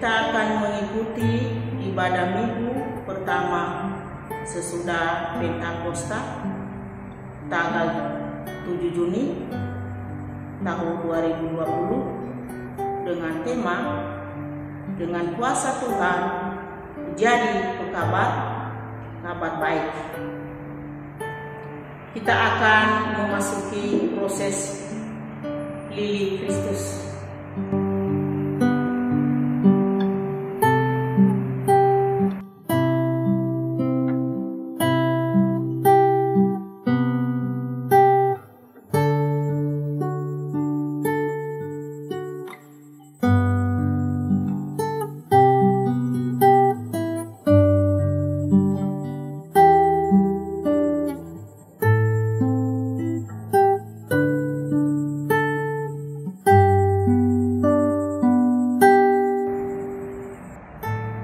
Kita akan mengikuti ibadah minggu pertama sesudah Pentakosta tanggal 7 Juni tahun 2020 dengan tema dengan kuasa Tuhan jadi pekabar kabar baik. Kita akan memasuki proses lili Kristus.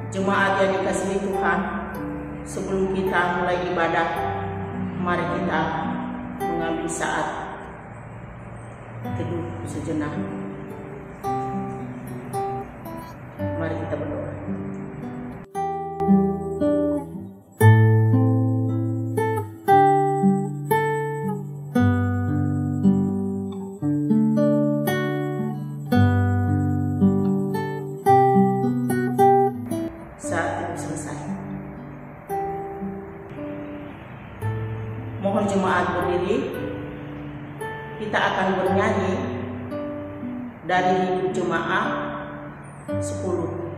Jemaat yang dikasihi Tuhan, sebelum kita mulai ibadah, mari kita mengambil saat teduh sejenak. Mari kita berdoa. Mohon jemaat berdiri. Kita akan bernyanyi dari Hidup Jemaat 10.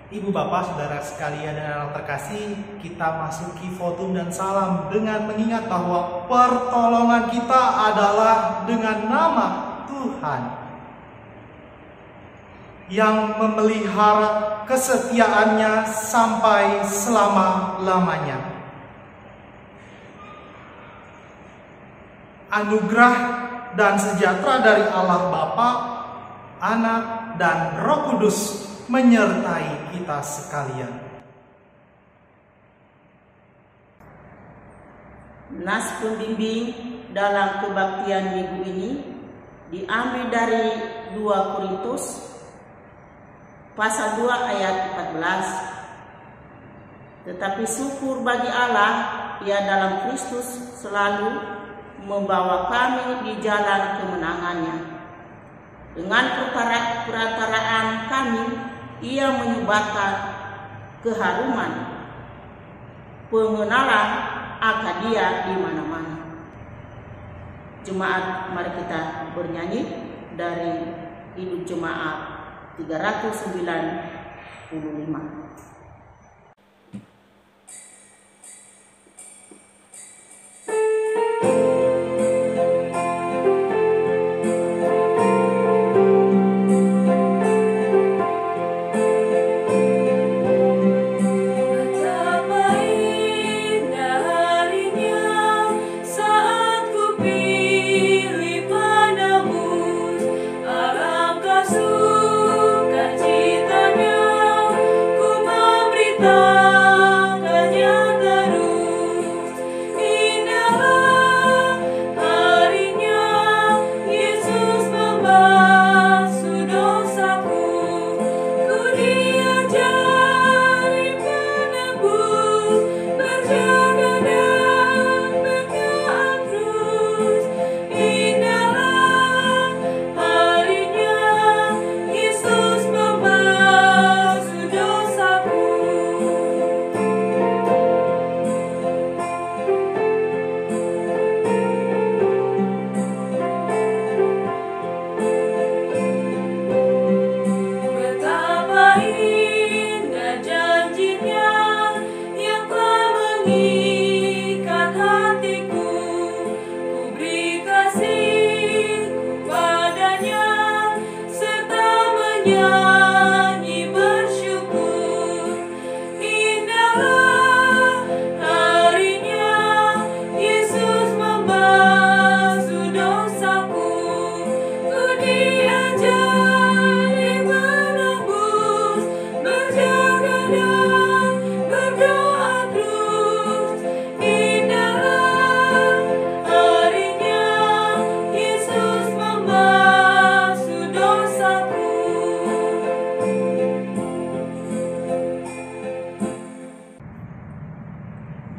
Ibu bapak saudara sekalian dan anak terkasih, kita masuki votum dan salam dengan mengingat bahwa pertolongan kita adalah dengan nama Tuhan yang memelihara kesetiaannya sampai selama-lamanya. Anugerah dan sejahtera dari Allah Bapa, Anak, dan Roh Kudus menyertai kita sekalian. Nas pembimbing dalam kebaktian minggu ini diambil dari 2 Korintus pasal 2 ayat 14. Tetapi syukur bagi Allah, Ia dalam Kristus selalu membawa kami di jalan kemenangannya. Dengan perantaraan kami, Ia menyebarkan keharuman pengenalan akan Dia di mana-mana. Jemaat, mari kita bernyanyi dari Hidup Jemaat 395.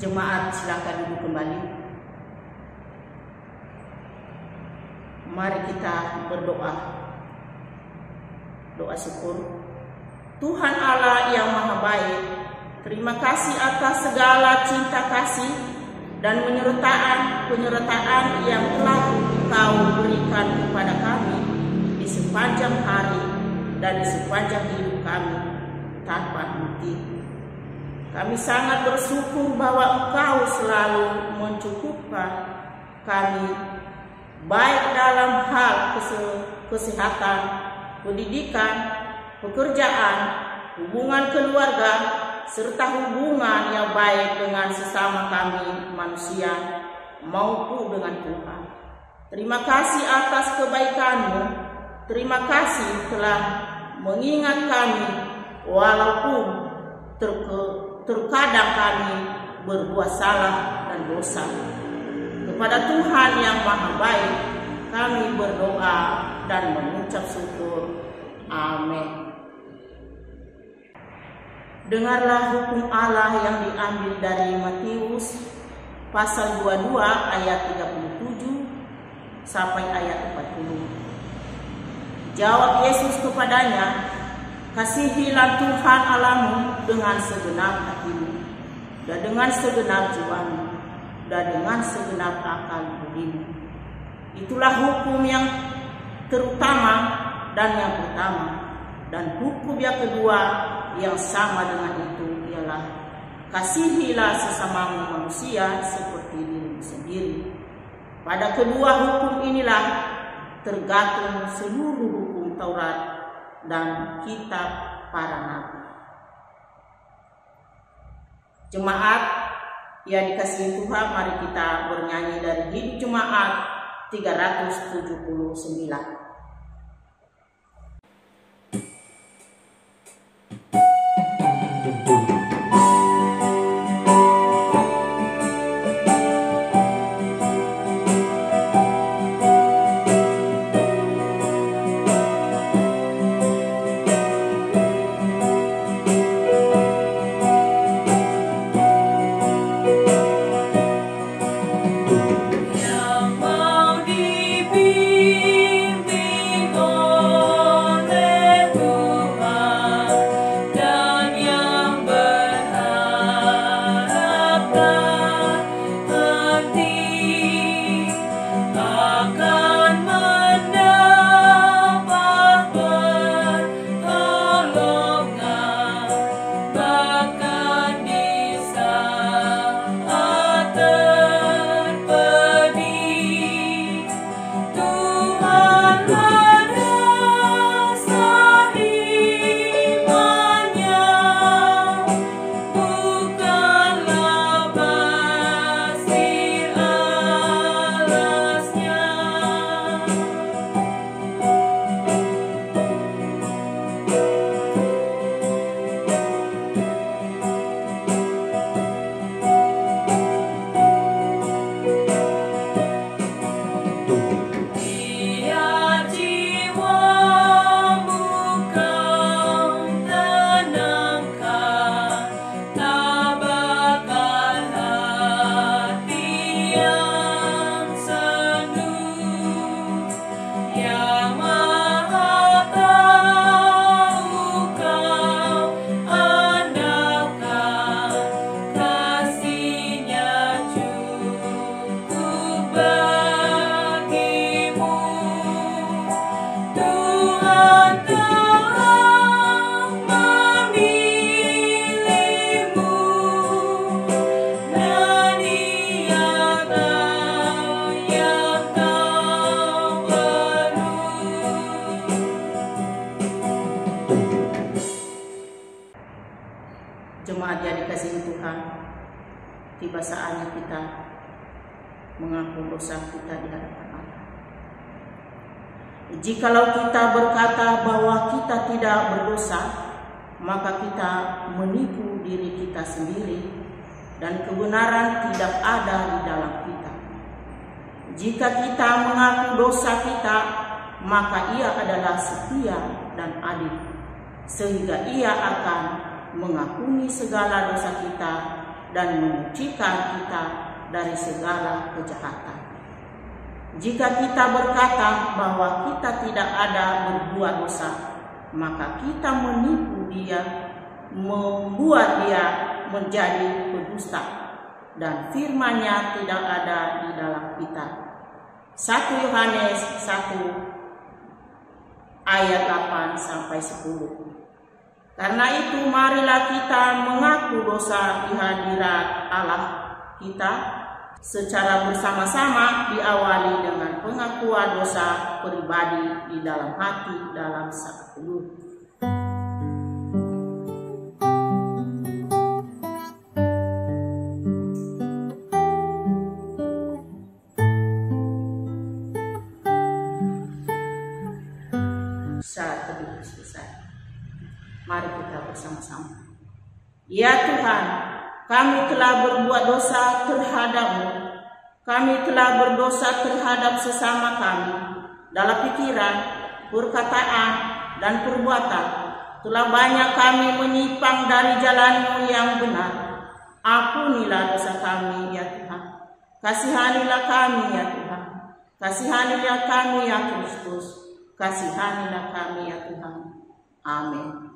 Jemaat silakan duduk kembali. Mari kita berdoa. Doa syukur. Tuhan Allah yang Maha Baik, terima kasih atas segala cinta kasih dan penyertaan yang telah Kau berikan kepada kami di sepanjang hari dan di sepanjang hidup kami tanpa henti. Kami sangat bersyukur bahwa Engkau selalu mencukupkan kami, baik dalam hal kesehatan, pendidikan, pekerjaan, hubungan keluarga, serta hubungan yang baik dengan sesama kami manusia maupun dengan Tuhan. Terima kasih atas kebaikan-Mu. Terima kasih telah mengingat kami walaupun terkadang kami berbuat salah dan dosa. Kepada Tuhan yang Maha Baik, kami berdoa dan mengucap syukur. Amin. Dengarlah hukum Allah yang diambil dari Matius pasal 22 ayat 37 sampai ayat 40. Jawab Yesus kepadanya, kasihilah Tuhan Allahmu dengan segenap hatimu, dan dengan segenap jiwamu, dan dengan segenap akal budimu. Itulah hukum yang terutama dan yang pertama. Dan hukum yang kedua yang sama dengan itu ialah kasihilah sesamamu manusia seperti dirimu sendiri. Pada kedua hukum inilah tergantung seluruh hukum Taurat dan kitab para nabi. Jemaat yang dikasihi Tuhan, mari kita bernyanyi dari Hidup Jemaat 379. Yang mau dibimbing Jemaat yang dikasihi Tuhan, tiba saatnya kita mengaku dosa kita di hadapan Allah. Jikalau kita berkata bahwa kita tidak berdosa, maka kita menipu diri kita sendiri dan kebenaran tidak ada di dalam kita. Jika kita mengaku dosa kita, maka Ia adalah setia dan adil, sehingga Ia akan mengampuni segala dosa kita dan menyucikan kita dari segala kejahatan. Jika kita berkata bahwa kita tidak ada berbuat dosa, maka kita menipu Dia, membuat Dia menjadi pendusta, dan firman-Nya tidak ada di dalam kita. 1 Yohanes 1 ayat 8 sampai 10. Karena itu marilah kita mengaku dosa di hadirat Allah kita secara bersama-sama, diawali dengan pengakuan dosa pribadi di dalam hati dalam saat teduh. Saat teduh selesai. Mari kita bersama-sama. Ya Tuhan, kami telah berbuat dosa terhadap-Mu. Kami telah berdosa terhadap sesama kami dalam pikiran, perkataan, dan perbuatan. Telah banyak kami menyimpang dari jalan-Mu yang benar. Ampunilah dosa kami ya Tuhan. Kasihanilah kami ya Tuhan. Kasihanilah kami ya Kristus. Kasihanilah kami ya Tuhan. Amin.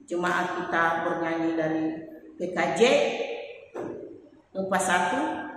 Jemaat kita bernyanyi dari PKJ 41.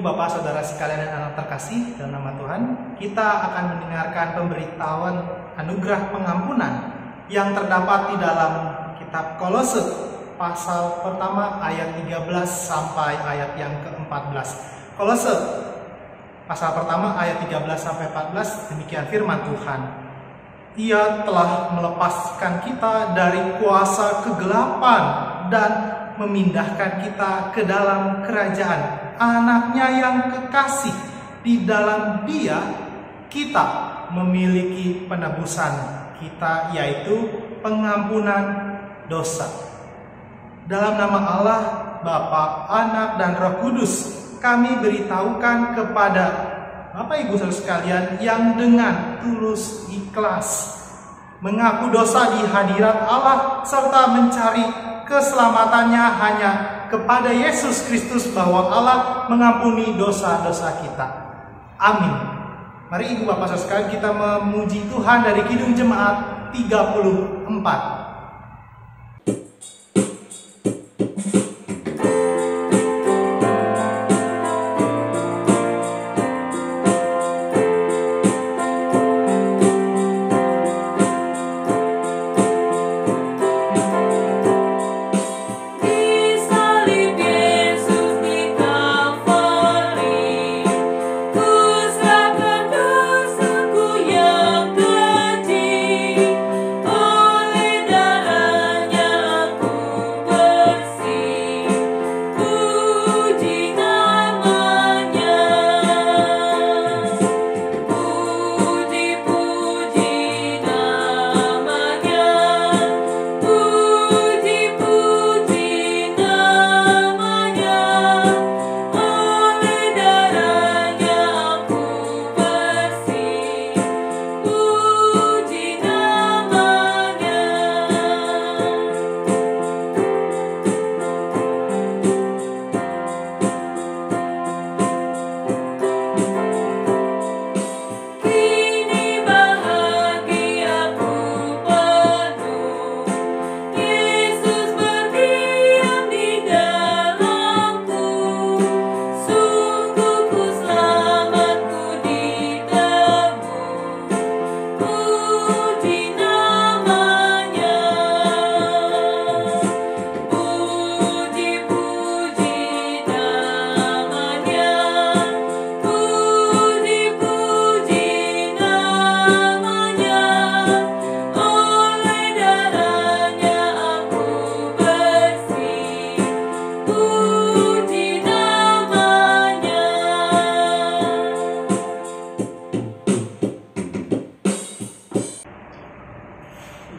Bapak, Saudara sekalian dan anak terkasih dalam nama Tuhan, kita akan mendengarkan pemberitahuan anugerah pengampunan yang terdapat di dalam kitab Kolose pasal pertama ayat 13 sampai ayat yang ke-14. Kolose pasal pertama ayat 13 sampai 14, demikian firman Tuhan. Ia telah melepaskan kita dari kuasa kegelapan dan memindahkan kita ke dalam kerajaan Anaknya yang kekasih. Di dalam Dia kita memiliki penebusan kita, yaitu pengampunan dosa. Dalam nama Allah, Bapa, Anak, dan Roh Kudus, kami beritahukan kepada Bapak Ibu saudara sekalian yang dengan tulus ikhlas mengaku dosa di hadirat Allah serta mencari keselamatannya hanya kepada Yesus Kristus, bahwa Allah mengampuni dosa-dosa kita. Amin. Mari Ibu Bapak saudara sekalian kita memuji Tuhan dari Kidung Jemaat 34.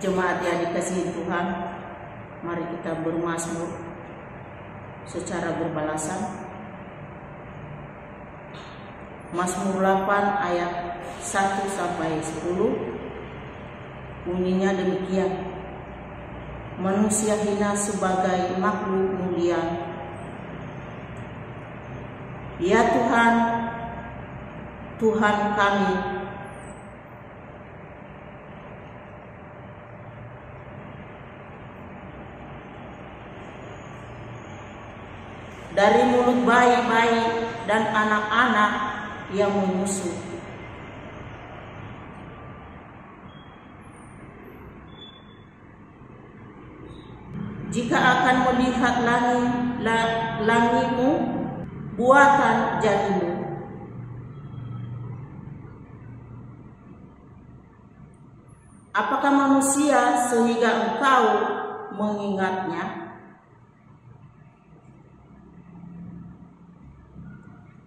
Jemaat yang dikasihi Tuhan, mari kita bermazmur secara berbalasan. Mazmur 8 ayat 1 sampai 10 bunyinya demikian: manusia hina sebagai makhluk mulia, ya Tuhan, Tuhan kami, dari mulut bayi-bayi dan anak-anak yang menyusu. Jika akan melihat langitmu, buatan jarimu, apakah manusia sehingga engkau mengingatnya?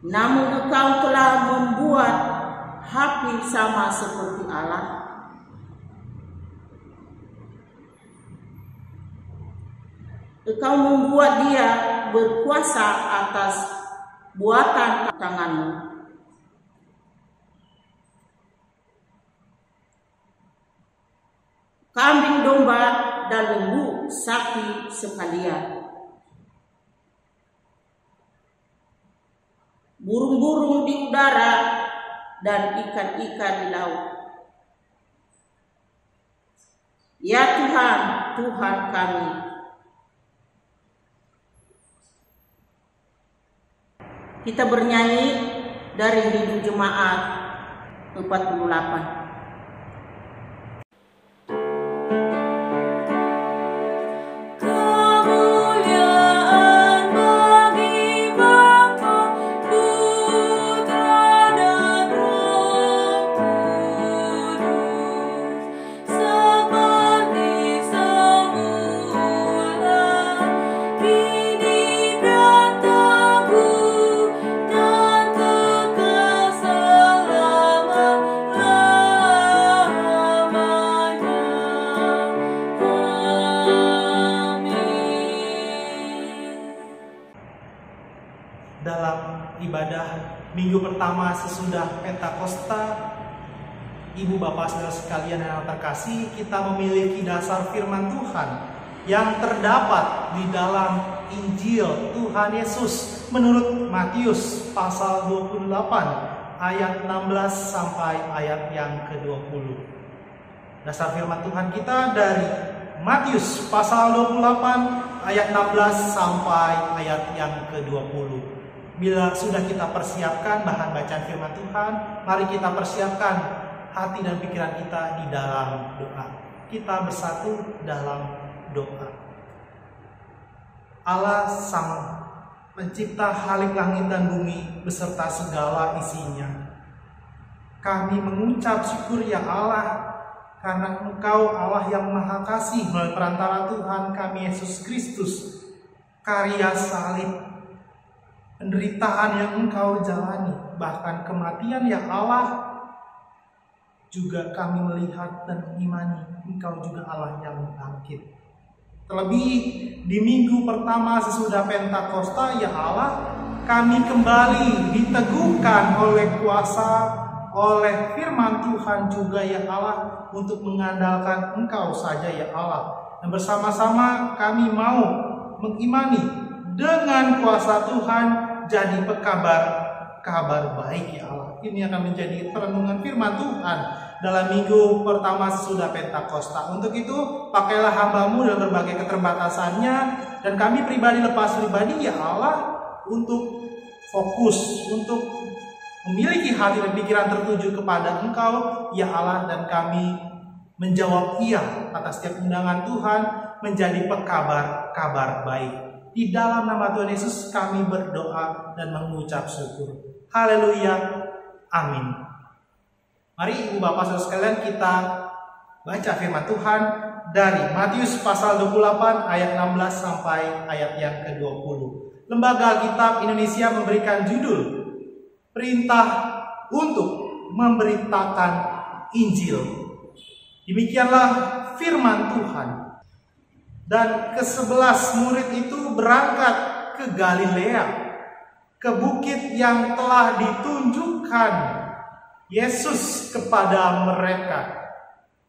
Namun engkau telah membuat api sama seperti Allah. Engkau membuat dia berkuasa atas buatan tanganmu. Kambing domba dan lembu sapi sekalian, burung-burung di udara dan ikan-ikan di laut. Ya Tuhan, Tuhan kami. Kita bernyanyi dari Kidung Jemaat 48. dalam ibadah minggu pertama sesudah Pentakosta, Ibu Bapak Saudara sekalian yang terkasih, kita memiliki dasar firman Tuhan yang terdapat di dalam Injil Tuhan Yesus menurut Matius pasal 28 ayat 16 sampai ayat yang ke-20. Dasar firman Tuhan kita dari Matius pasal 28 ayat 16 sampai ayat yang ke-20. Bila sudah kita persiapkan bahan bacaan firman Tuhan, mari kita persiapkan hati dan pikiran kita di dalam doa. Kita bersatu dalam doa. Allah Sang Pencipta halik langit dan bumi beserta segala isinya, kami mengucap syukur ya Allah, karena Engkau Allah yang Maha Kasih melalui perantara Tuhan kami Yesus Kristus, karya salib, penderitaan yang Engkau jalani, bahkan kematian ya Allah, juga kami melihat dan mengimani Engkau juga Allah yang bangkit. Terlebih di minggu pertama sesudah Pentakosta ya Allah, kami kembali diteguhkan oleh kuasa, oleh firman Tuhan juga ya Allah, untuk mengandalkan Engkau saja ya Allah. Dan bersama-sama kami mau mengimani dengan kuasa Tuhan jadi kabar baik ya Allah. Ini akan menjadi perenungan firman Tuhan dalam minggu pertama sesudah Pentakosta. Untuk itu, pakailah hamba-Mu dalam berbagai keterbatasannya, dan kami pribadi lepas pribadi ya Allah, untuk fokus, untuk memiliki hati dan pikiran tertuju kepada Engkau ya Allah, dan kami menjawab iya atas setiap undangan Tuhan menjadi kabar baik. Di dalam nama Tuhan Yesus kami berdoa dan mengucap syukur. Haleluya. Amin. Mari Ibu Bapak Saudara sekalian kita baca firman Tuhan dari Matius pasal 28 ayat 16 sampai ayat yang ke-20. Lembaga Alkitab Indonesia memberikan judul Perintah untuk Memberitakan Injil. Demikianlah firman Tuhan. Dan ke-11 murid itu berangkat ke Galilea, ke bukit yang telah ditunjukkan Yesus kepada mereka.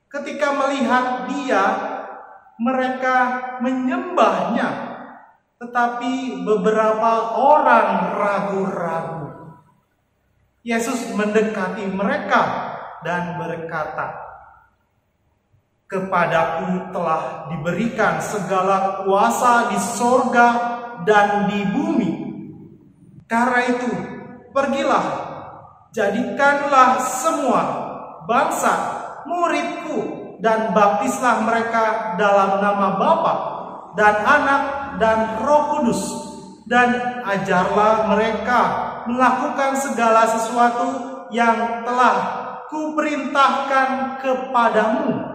Ketika melihat Dia, mereka menyembahnya, tetapi beberapa orang ragu-ragu. Yesus mendekati mereka dan berkata, "Kepadaku telah diberikan segala kuasa di sorga dan di bumi. Karena itu, pergilah, jadikanlah semua bangsa muridku dan baptislah mereka dalam nama Bapa dan Anak dan Roh Kudus, dan ajarlah mereka melakukan segala sesuatu yang telah kuperintahkan kepadamu.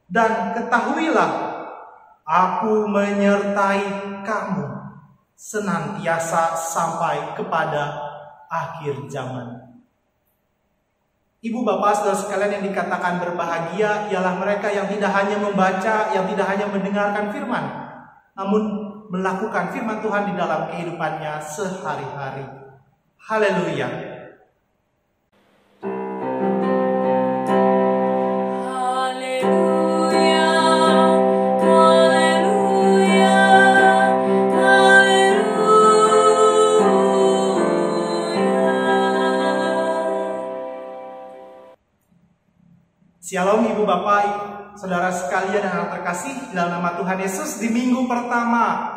Dan ketahuilah, aku menyertai kamu senantiasa sampai kepada akhir zaman." Ibu Bapak Saudara sekalian yang dikatakan berbahagia ialah mereka yang tidak hanya membaca, yang tidak hanya mendengarkan firman, namun melakukan firman Tuhan di dalam kehidupannya sehari-hari. Haleluya. Shalom Ibu Bapak, Saudara sekalian yang terkasih dalam nama Tuhan Yesus. Di minggu pertama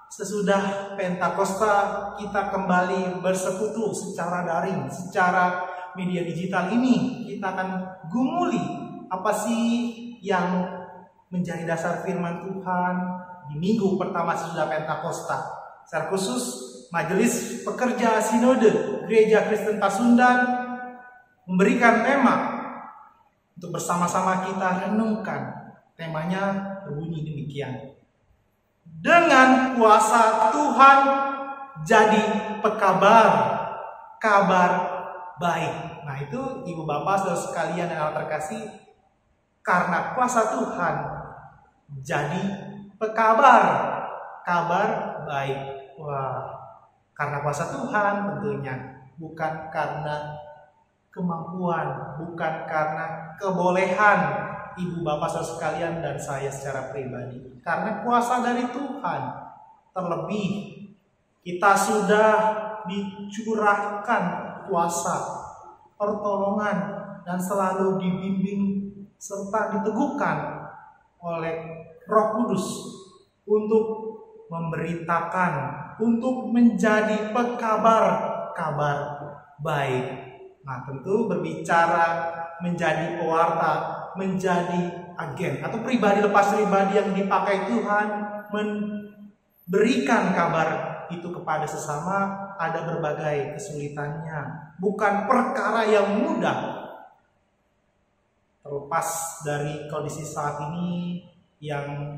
sesudah Pentakosta kita kembali bersekutu secara daring, secara media digital ini. Kita akan gumuli apa sih yang menjadi dasar firman Tuhan di minggu pertama sesudah Pentakosta. Secara khusus Majelis Pekerja Sinode Gereja Kristen Pasundan memberikan tema untuk bersama-sama kita renungkan. Temanya berbunyi demikian: dengan kuasa Tuhan jadi kabar baik. Nah itu Ibu Bapak Saudara sekalian yang terkasih, karena kuasa Tuhan jadi kabar baik. Wah, Karena kuasa Tuhan tentunya, bukan karena kemampuan, bukan karena kebolehan ibu bapak saudara sekalian dan saya secara pribadi. Karena kuasa dari Tuhan. Terlebih kita sudah dicurahkan kuasa, pertolongan, dan selalu dibimbing serta diteguhkan oleh Roh Kudus untuk memberitakan, untuk menjadi pekabar-kabar baik. Nah, tentu berbicara menjadi pewarta, menjadi agen atau pribadi lepas pribadi yang dipakai Tuhan memberikan kabar itu kepada sesama, ada berbagai kesulitannya, bukan perkara yang mudah. Terlepas dari kondisi saat ini yang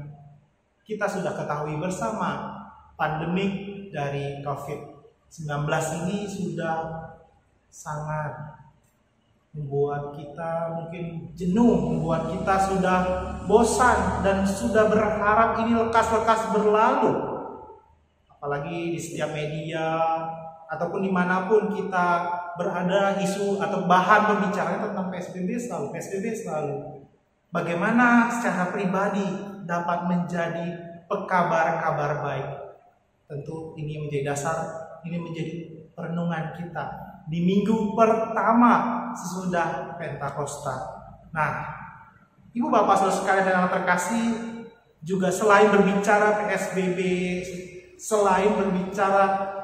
kita sudah ketahui bersama, pandemik dari COVID-19 ini sudah sangat membuat kita mungkin jenuh, membuat kita sudah bosan dan sudah berharap ini lekas-lekas berlalu. Apalagi di setiap media ataupun dimanapun kita berada, isu atau bahan pembicaraan tentang PSBB selalu. Bagaimana secara pribadi dapat menjadi pekabar-kabar baik. Tentu ini menjadi dasar, ini menjadi perenungan kita di minggu pertama sesudah Pentakosta. Nah, Ibu Bapak Saudara sekalian yang terkasih, juga selain berbicara PSBB, selain berbicara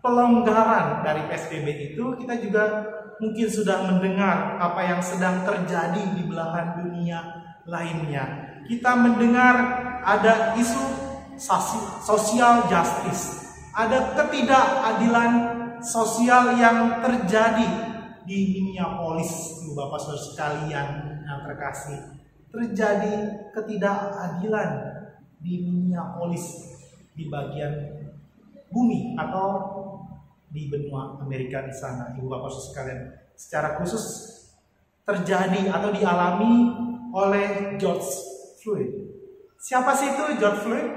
pelonggaran dari PSBB itu, kita juga mungkin sudah mendengar apa yang sedang terjadi di belahan dunia lainnya. Kita mendengar ada isu social justice, ada ketidakadilan sosial yang terjadi di Minneapolis, Ibu Bapak Saudara sekalian yang terkasih. Terjadi ketidakadilan di Minneapolis, di bagian bumi atau di benua Amerika di sana, Ibu Bapak Saudara sekalian. Secara khusus terjadi atau dialami oleh George Floyd. Siapa sih itu George Floyd?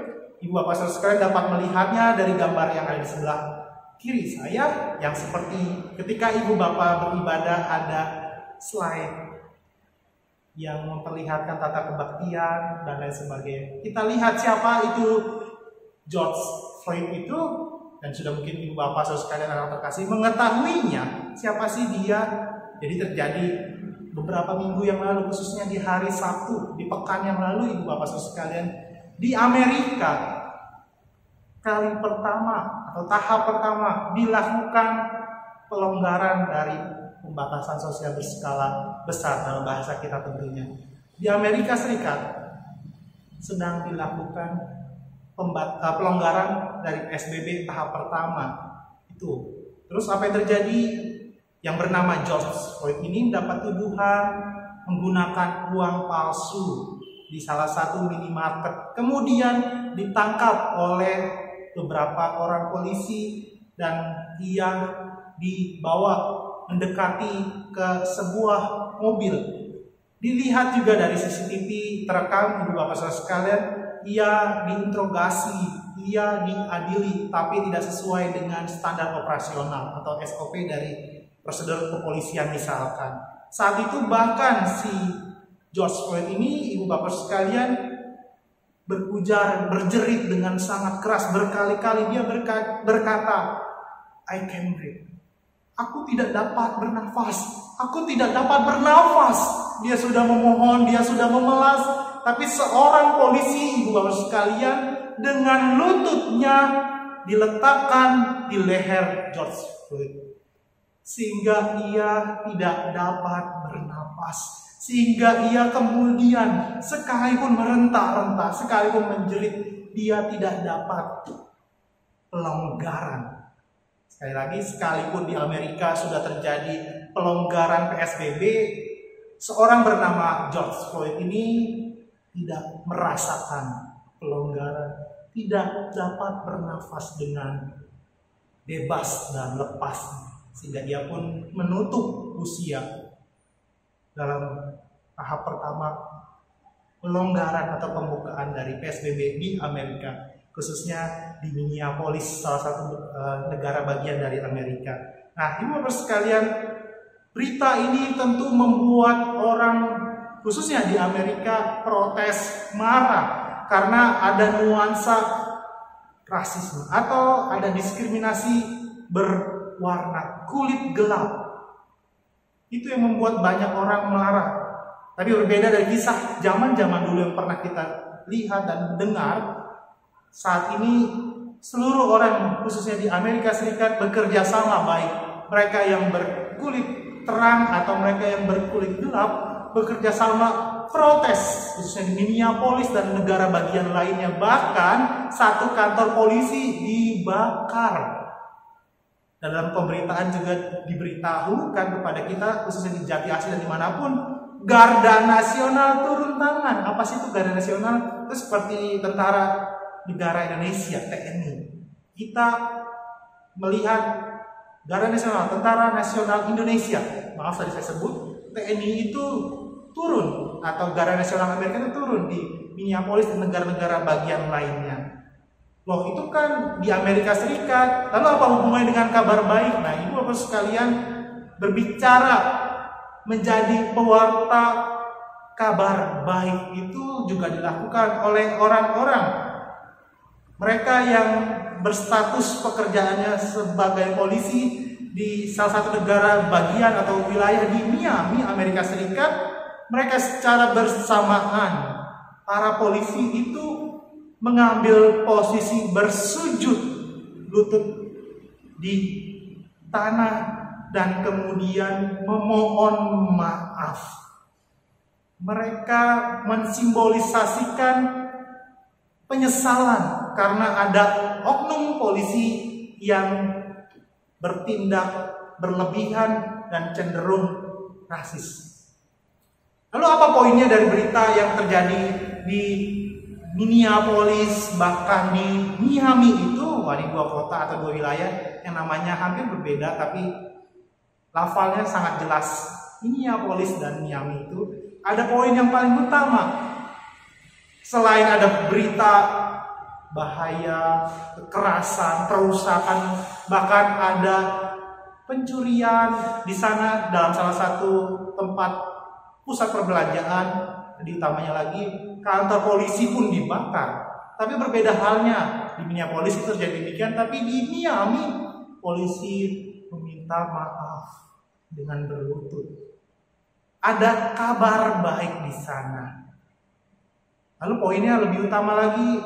Ibu Bapak Saudara sekalian dapat melihatnya dari gambar yang ada di sebelah kiri saya, yang seperti ketika Ibu Bapak beribadah ada slide yang memperlihatkan tata kebaktian dan lain sebagainya. Kita lihat siapa itu George Floyd itu, dan sudah mungkin Ibu Bapak Saudara sekalian yang terkasih mengetahuinya siapa sih dia. Jadi terjadi beberapa minggu yang lalu, khususnya di hari Sabtu, di pekan yang lalu, Ibu Bapak Saudara sekalian, di Amerika kali pertama atau tahap pertama dilakukan pelonggaran dari pembatasan sosial berskala besar dalam bahasa kita tentunya. Di Amerika Serikat sedang dilakukan pelonggaran dari PSBB tahap pertama itu. Terus apa yang terjadi? Yang bernama George Floyd ini mendapat tuduhan menggunakan uang palsu di salah satu minimarket. Kemudian ditangkap oleh beberapa orang polisi dan dia dibawa mendekati ke sebuah mobil. Dilihat juga dari CCTV terekam, Ibu Bapak Saudara sekalian, ia diinterogasi, ia diadili, tapi tidak sesuai dengan standar operasional atau SOP dari prosedur kepolisian misalkan. Saat itu bahkan si George Floyd ini, Ibu Bapak sekalian, berujar, berjerit dengan sangat keras berkali-kali. Dia berkata, I can't breathe. Aku tidak dapat bernafas. Aku tidak dapat bernafas. Dia sudah memohon, dia sudah memelas. Tapi seorang polisi, Ibu Bapak sekalian, dengan lututnya diletakkan di leher George Floyd, sehingga ia tidak dapat bernafas. Sehingga ia kemudian sekalipun merentak-rentak, sekalipun menjerit, dia tidak dapat pelonggaran. Sekali lagi, sekalipun di Amerika sudah terjadi pelonggaran PSBB, seorang bernama George Floyd ini tidak merasakan pelonggaran, tidak dapat bernafas dengan bebas dan lepas, sehingga dia pun menutup usia dalam tahap pertama pelonggaran atau pembukaan dari PSBB di Amerika. khususnya di Minneapolis, salah satu negara bagian dari Amerika. Nah, Ibu Bapak sekalian, berita ini tentu membuat orang khususnya di Amerika protes, marah karena ada nuansa rasisme atau ada diskriminasi berwarna kulit gelap. Itu yang membuat banyak orang marah. Tapi berbeda dari kisah zaman-zaman dulu yang pernah kita lihat dan dengar, saat ini seluruh orang khususnya di Amerika Serikat bekerja sama, baik mereka yang berkulit terang atau mereka yang berkulit gelap bekerja sama protes, khususnya di Minneapolis dan negara bagian lainnya. Bahkan satu kantor polisi dibakar. Dalam pemberitaan juga diberitahukan kepada kita, khususnya di Jati Asih dan dimanapun, Garda Nasional turun tangan. Apa sih itu Garda Nasional? Itu seperti tentara negara Indonesia, TNI. Kita melihat Garda Nasional, Tentara Nasional Indonesia, maaf tadi saya sebut, TNI itu turun, atau Garda Nasional Amerika itu turun di Minneapolis dan negara-negara bagian lainnya. Loh, itu kan di Amerika Serikat. Lalu apa hubungannya dengan kabar baik? Nah, Ibu Bapak sekalian, berbicara menjadi pewarta kabar baik itu juga dilakukan oleh orang-orang mereka yang berstatus pekerjaannya sebagai polisi di salah satu negara bagian atau wilayah di Miami, Amerika Serikat. Mereka secara bersamaan, para polisi itu mengambil posisi bersujud lutut di tanah dan kemudian memohon maaf. Mereka mensimbolisasikan penyesalan karena ada oknum polisi yang bertindak berlebihan dan cenderung rasis. Lalu apa poinnya dari berita yang terjadi di Minneapolis, bahkan di Miami itu? Ada dua kota atau dua wilayah yang namanya hampir berbeda, tapi lafalnya sangat jelas. Minneapolis dan Miami itu ada poin yang paling utama. Selain ada berita bahaya, kekerasan, perusakan, bahkan ada pencurian di sana dalam salah satu tempat pusat perbelanjaan, di utamanya lagi kantor polisi pun dibakar. Tapi berbeda halnya di Minneapolis itu terjadi demikian, tapi di Miami polisi meminta maaf dengan berlutut. Ada kabar baik di sana. Lalu poinnya lebih utama lagi,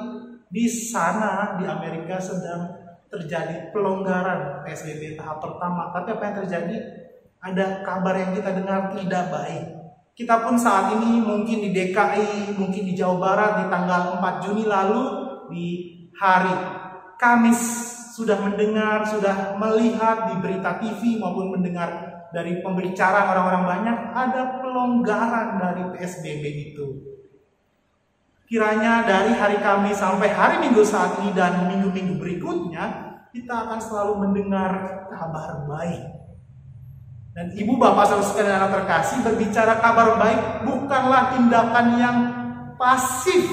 di sana di Amerika sedang terjadi pelonggaran PSBB tahap pertama. Tapi apa yang terjadi? Ada kabar yang kita dengar tidak baik. Kita pun saat ini mungkin di DKI, mungkin di Jawa Barat di tanggal 4 Juni lalu di hari Kamis sudah mendengar, sudah melihat di berita TV maupun mendengar dari pembicaraan orang-orang banyak ada pelonggaran dari PSBB itu. Kiranya dari hari Kamis sampai hari Minggu saat ini dan minggu-minggu berikutnya kita akan selalu mendengar kabar baik. Dan Ibu Bapak Saudara sekalian anak terkasih, berbicara kabar baik bukanlah tindakan yang pasif.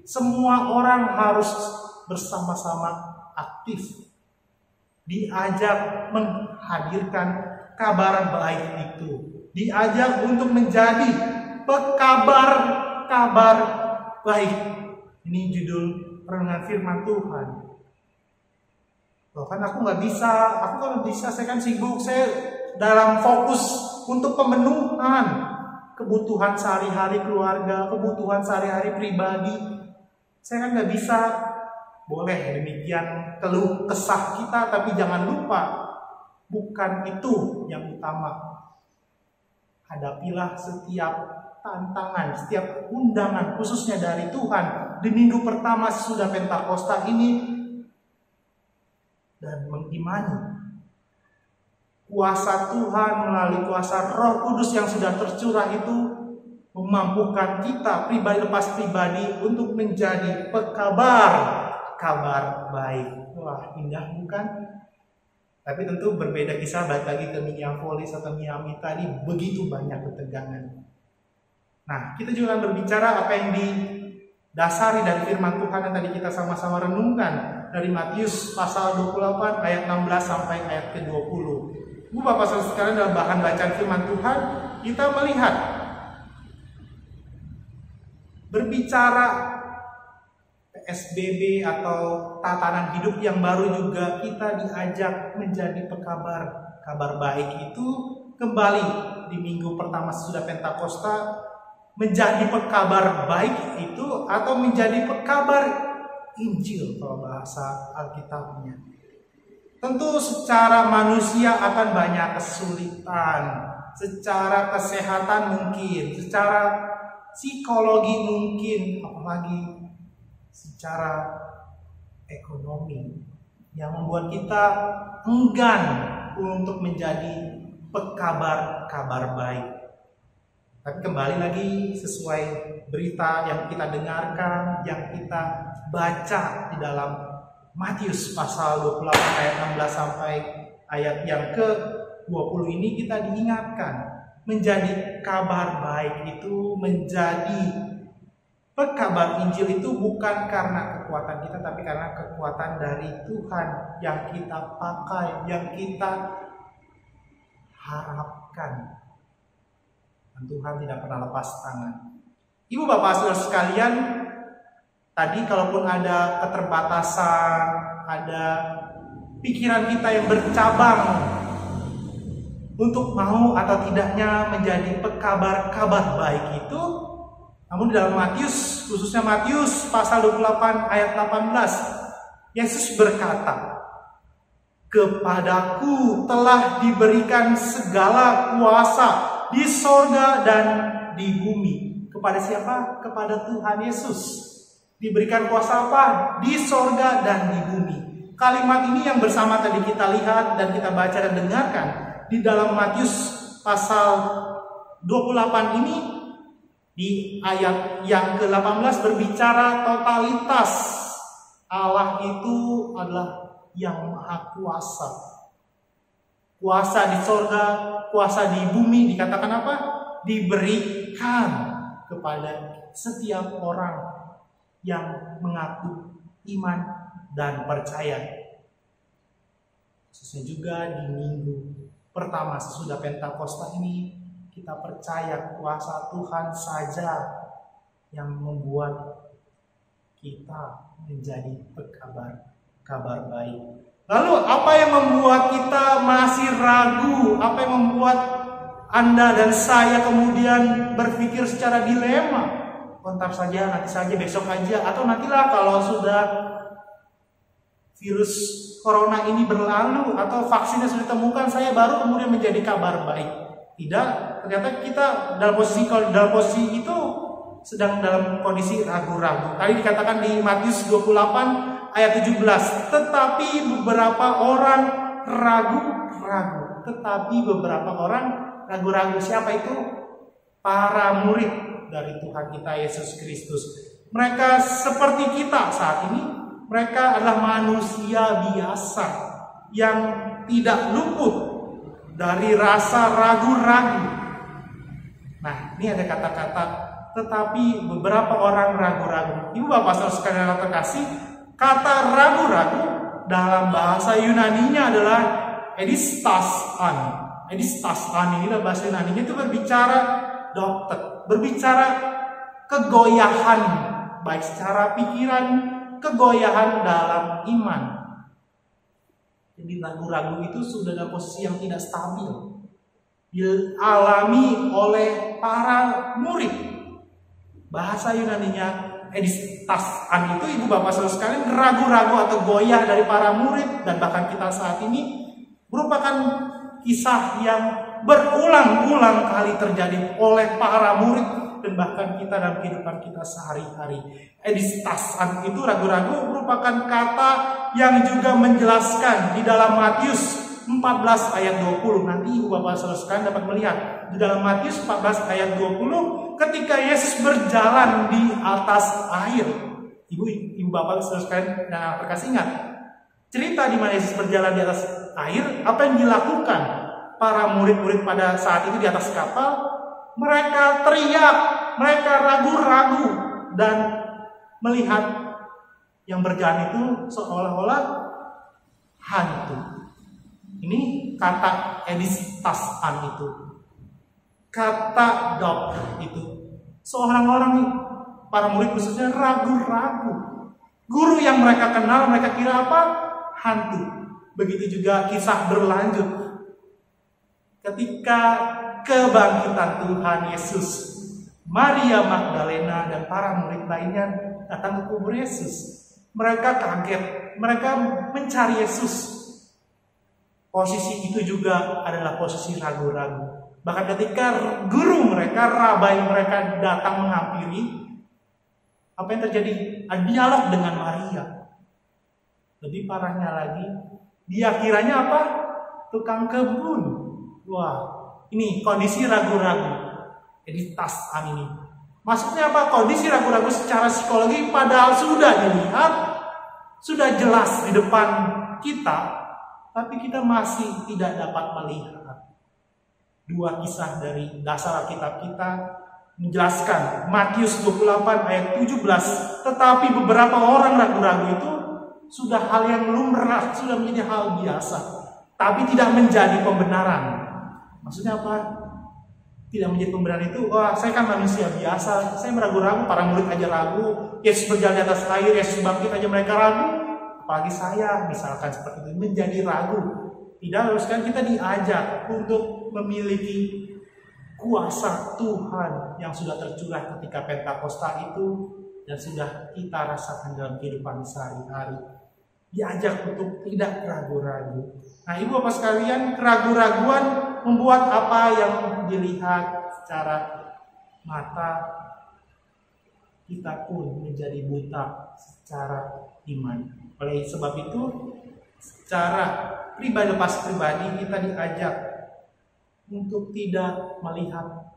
Semua orang harus bersama-sama aktif. Diajak menghadirkan kabar baik itu. Diajak untuk menjadi pekabar-kabar baik. Ini judul renungan firman Tuhan. Loh, kan aku nggak bisa, saya kan sibuk, saya dalam fokus untuk pemenuhan kebutuhan sehari-hari keluarga, kebutuhan sehari-hari pribadi. Saya kan nggak bisa. Boleh demikian keluh kesah kita, tapi jangan lupa bukan itu yang utama. Hadapilah setiap tantangan, setiap undangan khususnya dari Tuhan di minggu pertama sesudah Pentakosta ini, dan mengimani kuasa Tuhan melalui kuasa Roh Kudus yang sudah tercurah itu memampukan kita pribadi lepas pribadi untuk menjadi kabar baik. Wah, indah bukan? Tapi tentu berbeda kisah, balik lagi ke Minneapolis atau Miami tadi, begitu banyak ketegangan. Nah, kita juga akan berbicara apa yang dasari dari firman Tuhan yang tadi kita sama-sama renungkan dari Matius pasal 28 ayat 16 sampai ayat ke-20. Ibu Bapak Saudara sekalian, dalam bahan bacaan firman Tuhan kita melihat berbicara PSBB atau tatanan hidup yang baru juga kita diajak menjadi kabar baik itu kembali di minggu pertama sesudah Pentakosta menjadi pekabar baik itu atau menjadi pekabar Injil kalau bahasa Alkitabnya. Tentu secara manusia akan banyak kesulitan, secara kesehatan mungkin, secara psikologi mungkin, apalagi secara ekonomi yang membuat kita enggan untuk menjadi pekabar baik. Tapi kembali lagi sesuai berita yang kita dengarkan, yang kita baca di dalam Matius pasal 28 ayat 16 sampai ayat yang ke-20 ini kita diingatkan menjadi kabar baik itu, menjadi pekabar Injil itu bukan karena kekuatan kita, tapi karena kekuatan dari Tuhan yang kita pakai, yang kita harapkan. Dan Tuhan tidak pernah lepas tangan. Ibu Bapak Saudara sekalian, tadi kalaupun ada keterbatasan, ada pikiran kita yang bercabang untuk mau atau tidaknya menjadi pekabar baik itu, namun di dalam Matius, khususnya Matius pasal 28 ayat 18, Yesus berkata, "Kepadaku telah diberikan segala kuasa di sorga dan di bumi." Kepada siapa? Kepada Tuhan Yesus. Diberikan kuasa apa? Di sorga dan di bumi. Kalimat ini yang bersama tadi kita lihat dan kita baca dan dengarkan di dalam Matius pasal 28 ini, di ayat yang ke-18 berbicara totalitas Allah itu adalah yang maha kuasa. Kuasa di sorga, kuasa di bumi, dikatakan apa? Diberikan kepada setiap orang yang mengaku iman dan percaya. Khususnya juga di minggu pertama sesudah Pentakosta ini, kita percaya kuasa Tuhan saja yang membuat kita menjadi kabar baik. Lalu apa yang membuat kita masih ragu? Apa yang membuat Anda dan saya kemudian berpikir secara dilema? Ntar saja, nanti saja, besok aja, atau nantilah kalau sudah virus corona ini berlalu atau vaksinnya sudah ditemukan, saya baru kemudian menjadi kabar baik. Tidak, ternyata kita dalam posisi itu sedang dalam kondisi ragu-ragu. Tadi dikatakan di Matius 28 ayat 17, tetapi beberapa orang ragu-ragu. Tetapi beberapa orang ragu-ragu. Siapa itu? Para murid dari Tuhan kita Yesus Kristus. Mereka seperti kita saat ini. Mereka adalah manusia biasa yang tidak luput dari rasa ragu-ragu. Nah, ini ada kata-kata tetapi beberapa orang ragu-ragu. Ibu Bapak Saudara sekalian yang terkasih, kata ragu-ragu dalam bahasa Yunaninya adalah edistas'an. Edistas'an ini dalam bahasa Yunaninya itu berbicara dokter, berbicara kegoyahan baik secara pikiran, kegoyahan dalam iman. Jadi ragu-ragu itu sudah dalam posisi yang tidak stabil, dialami oleh para murid. Bahasa Yunaninya edistas'an itu, ibu bapak saudara sekalian, ragu-ragu atau goyah dari para murid dan bahkan kita saat ini merupakan kisah yang berulang-ulang kali terjadi oleh para murid dan bahkan kita dalam kehidupan kita sehari-hari. Edistas'an itu ragu-ragu merupakan kata yang juga menjelaskan di dalam Matius 14 ayat 20. Nanti ibu bapak saudara sekalian dapat melihat di dalam Matius 14 ayat 20 ketika Yesus berjalan di atas air. Ibu bapak saudara sekalian yang terkasih, ingat cerita di mana Yesus berjalan di atas air. Apa yang dilakukan para murid-murid pada saat itu di atas kapal? Mereka teriak, mereka ragu-ragu, dan melihat yang berjalan itu seolah-olah hantu. Ini kata editas-an itu. Kata dog itu. Seorang-orang para murid khususnya ragu-ragu. Guru yang mereka kenal, mereka kira apa? Hantu. Begitu juga kisah berlanjut. Ketika kebangkitan Tuhan Yesus, Maria Magdalena dan para murid lainnya datang ke kubur Yesus. Mereka kaget, mereka mencari Yesus. Posisi itu juga adalah posisi ragu-ragu. Bahkan ketika guru mereka, rabai mereka datang menghampiri, apa yang terjadi? Dialog dengan Maria. Lebih parahnya lagi, dia kiranya apa? Tukang kebun. Wah, ini kondisi ragu-ragu. Editas ini. Maksudnya apa? Kondisi ragu-ragu secara psikologi padahal sudah dilihat, sudah jelas di depan kita, tapi kita masih tidak dapat melihat. Dua kisah dari dasar Alkitab kita menjelaskan, Matius 28 ayat 17, tetapi beberapa orang ragu-ragu itu sudah hal yang lumrah, sudah menjadi hal biasa, tapi tidak menjadi pembenaran. Maksudnya apa? Tidak menjadi pembenaran itu, wah saya kan manusia biasa, saya meragu-ragu, para murid aja ragu, Yesus berjalan di atas air, Yesus bangkit aja mereka ragu, apalagi saya misalkan seperti itu, menjadi ragu. Tidak haruskan kita diajak untuk memiliki kuasa Tuhan yang sudah tercurah ketika Pentakosta itu dan sudah kita rasakan dalam kehidupan sehari-hari. Diajak untuk tidak ragu-ragu. Nah, Ibu Bapak sekalian, keraguan-raguan membuat apa yang dilihat secara mata kita pun menjadi buta secara iman. Oleh sebab itu, secara pribadi lepas pribadi kita diajak untuk tidak melihat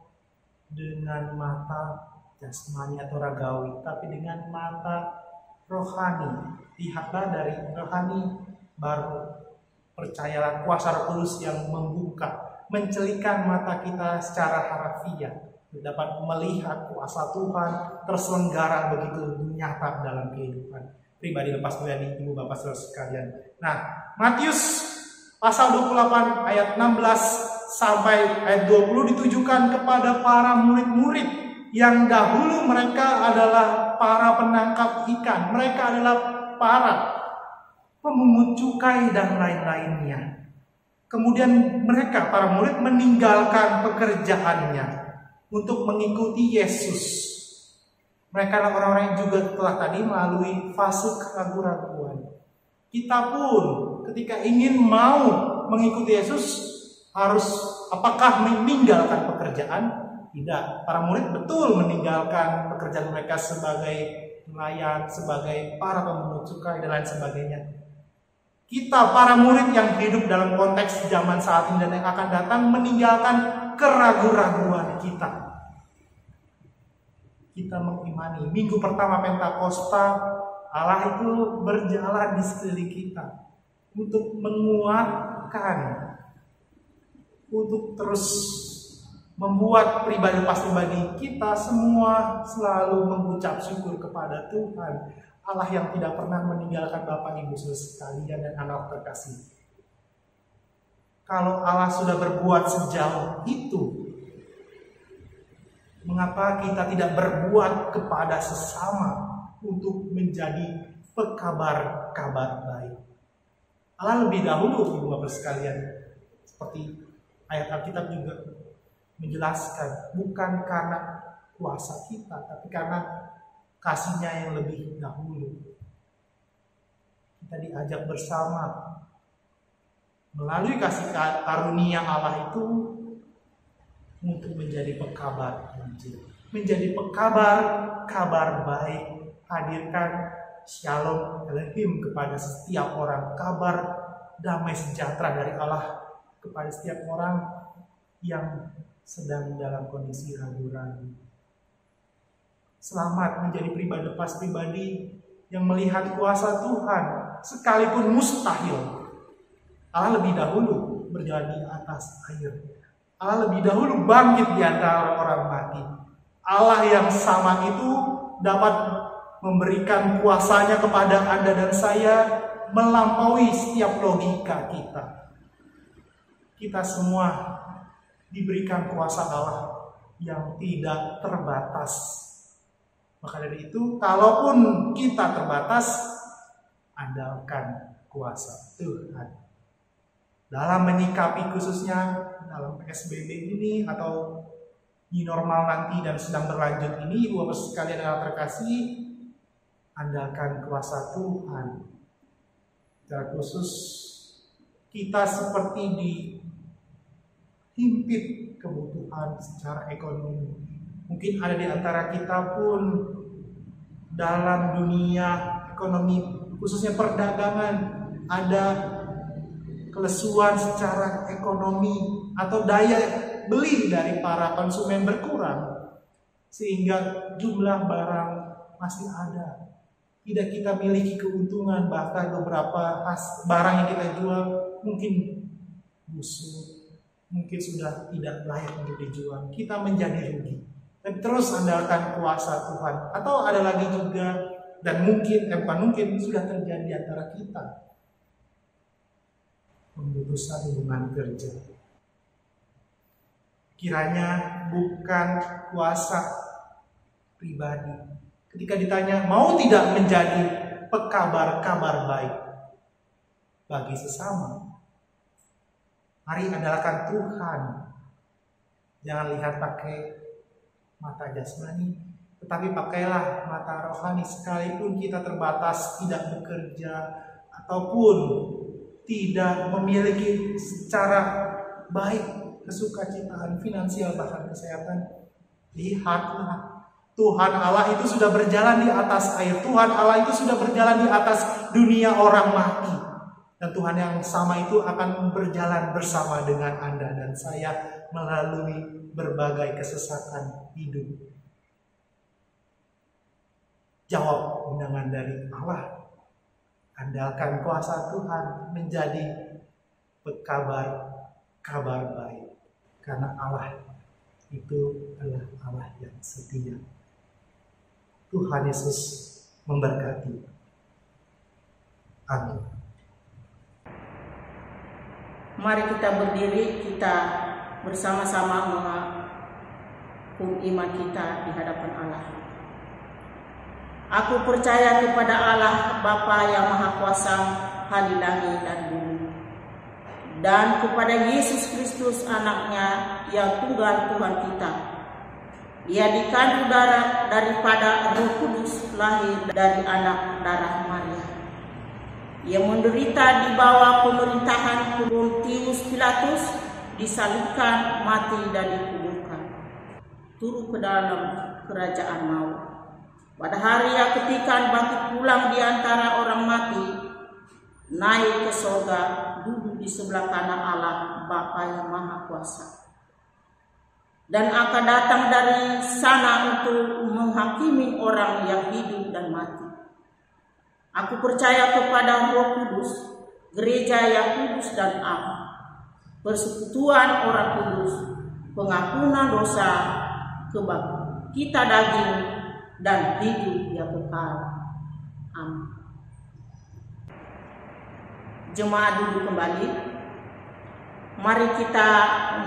dengan mata jasmani atau ragawi, tapi dengan mata rohani. Lihatlah dari rohani, baru percayalah kuasa Roh Kudus yang membuka, mencelikan mata kita secara harafiah, dapat melihat kuasa Tuhan terselenggara begitu nyata dalam kehidupan pribadi lepas pribadi Ibu Bapak Saudara sekalian. Nah, Matius pasal 28 ayat 16 sampai ayat 20 ditujukan kepada para murid-murid yang dahulu mereka adalah para penangkap ikan, mereka adalah para pemungut cukai dan lain-lainnya. Kemudian mereka, para murid, meninggalkan pekerjaannya untuk mengikuti Yesus. Mereka adalah orang-orang yang juga telah tadi melalui fase keraguan-raguan. Kita pun ketika ingin mau mengikuti Yesus harus apakah meninggalkan pekerjaan? Tidak. Para murid betul meninggalkan pekerjaan mereka sebagai nelayan, sebagai para pemungut cukai dan lain sebagainya. Kita para murid yang hidup dalam konteks zaman saat ini dan yang akan datang meninggalkan keraguan-raguan kita. Kita mengimani minggu pertama Pentakosta Allah itu berjalan di sekeliling kita untuk menguatkan, untuk terus membuat pribadi lepas pribadi kita semua selalu mengucap syukur kepada Tuhan Allah yang tidak pernah meninggalkan Bapak Ibu Saudara sekalian dan anak terkasih. Kalau Allah sudah berbuat sejauh itu, mengapa kita tidak berbuat kepada sesama untuk menjadi pekabar-kabar baik? Allah lebih dahulu, Ibu Bapak sekalian, seperti ayat Alkitab juga menjelaskan, bukan karena kuasa kita, tapi karena kasih-Nya yang lebih dahulu. Kita diajak bersama melalui kasih karunia Allah itu untuk menjadi pekabar Injil, menjadi pekabar kabar baik, hadirkan Shalom Elohim kepada setiap orang, kabar damai sejahtera dari Allah kepada setiap orang yang sedang dalam kondisi ragu-ragu. Selamat menjadi pribadi lepas pribadi yang melihat kuasa Tuhan sekalipun mustahil. Allah lebih dahulu berjalan di atas air. Allah lebih dahulu bangkit di antara orang mati. Allah yang sama itu dapat memberikan kuasanya kepada Anda dan saya melampaui setiap logika kita. Kita semua diberikan kuasa Allah yang tidak terbatas. Maka dari itu, kalaupun kita terbatas, andalkan kuasa Tuhan. Dalam menyikapi khususnya dalam PSBB ini atau new normal nanti dan sedang berlanjut ini, Ibu Bapak sekalian yang terkasih, andalkan kuasa Tuhan. Secara khusus kita seperti dihimpit kebutuhan secara ekonomi. Mungkin ada di antara kita pun dalam dunia ekonomi, khususnya perdagangan, ada kelesuan secara ekonomi atau daya beli dari para konsumen berkurang, sehingga jumlah barang masih ada. Tidak kita miliki keuntungan, bahkan beberapa barang yang kita jual mungkin busuk, mungkin sudah tidak layak untuk dijual. Kita menjadi rugi. Dan terus andalkan kuasa Tuhan. Atau ada lagi juga, dan mungkin sudah terjadi di antara kita, pemutusan hubungan kerja. Kiranya bukan kuasa pribadi. Ketika ditanya, mau tidak menjadi pekabar-kabar baik bagi sesama? Mari andalkan Tuhan. Jangan lihat pakai mata jasmani, tetapi pakailah mata rohani. Sekalipun kita terbatas, tidak bekerja, ataupun tidak memiliki secara baik kesukacitaan finansial bahkan kesehatan, lihatlah, Tuhan Allah itu sudah berjalan di atas air. Tuhan Allah itu sudah berjalan di atas dunia orang mati. Dan Tuhan yang sama itu akan berjalan bersama dengan Anda dan saya melalui berbagai kesesatan hidup. Jawab undangan dari Allah. Andalkan kuasa Tuhan menjadi kabar baik. Karena Allah itu adalah Allah yang setia. Tuhan Yesus memberkati. Amin. Mari kita berdiri, kita bersama-sama mengaku iman kita di hadapan Allah. Aku percaya kepada Allah Bapa yang Maha Kuasa, Ahli langit dan bumi, dan kepada Yesus Kristus anaknya yang tunggal Tuhan kita. Ia dikandung daripada Roh Kudus, lahir dari anak darah Maria. Ia menderita di bawah pemerintahan Pontius Pilatus, disalibkan, mati dan dikuburkan, turun ke dalam kerajaan maut. Pada hari yang ketiga bangkit pulang di antara orang mati, naik ke surga, duduk di sebelah kanan Allah Bapa yang Maha Kuasa, dan akan datang dari sana untuk menghakimi orang yang hidup dan mati. Aku percaya kepada Roh Kudus, gereja yang kudus dan am, persekutuan orang kudus, pengampunan dosa, kita daging, dan hidup yang kekal. Amin. Jemaat duduk kembali. Mari kita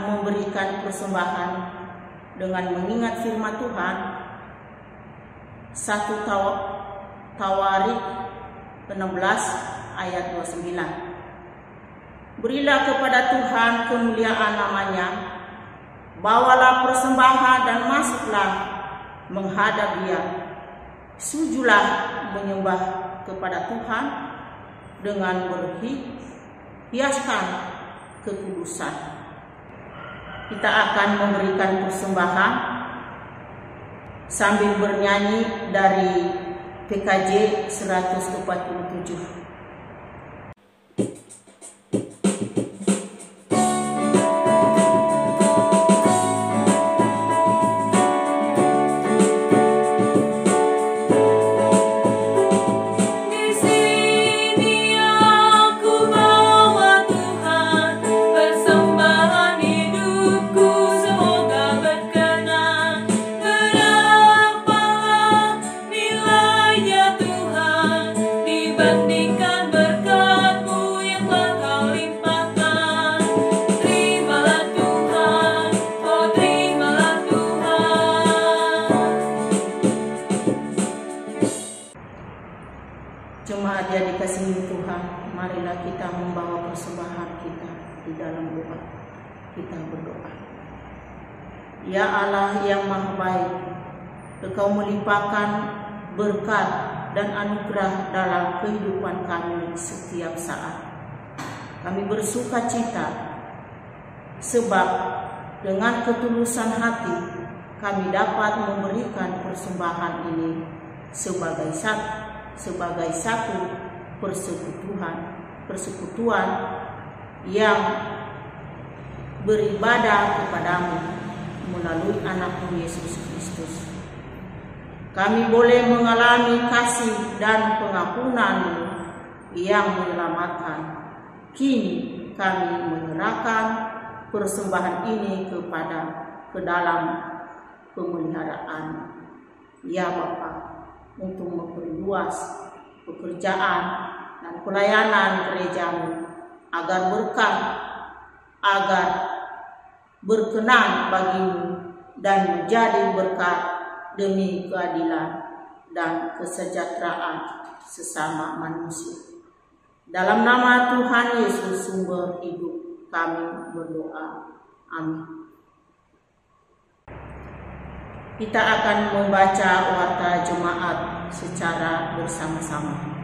memberikan persembahan dengan mengingat firman Tuhan. 1 Tawarik 16 ayat 29. Berilah kepada Tuhan kemuliaan namanya, bawalah persembahan dan masuklah menghadap Dia. Sujudlah menyembah kepada Tuhan dengan berhiaskan kekudusan. Kita akan memberikan persembahan sambil bernyanyi dari PKJ 147. Yeah. Tuhan, marilah kita membawa persembahan kita di dalam doa. Kita berdoa. Ya Allah yang Maha Baik, Engkau melimpahkan berkat dan anugerah dalam kehidupan kami setiap saat. Kami bersuka cita sebab dengan ketulusan hati kami dapat memberikan persembahan ini sebagai satu persekutuan yang beribadah kepadamu melalui Anakmu Yesus Kristus. Kami boleh mengalami kasih dan pengampunan-Mu yang menyelamatkan. Kini kami menyerahkan persembahan ini ke dalam pemeliharaan ya Bapa, untuk memperluas pekerjaan dan pelayanan gereja-Mu agar berkah, agar berkenan bagi-Mu dan menjadi berkat demi keadilan dan kesejahteraan sesama manusia. Dalam nama Tuhan Yesus sumber hidup kami berdoa. Amin. Kita akan membaca warta jemaat secara bersama-sama.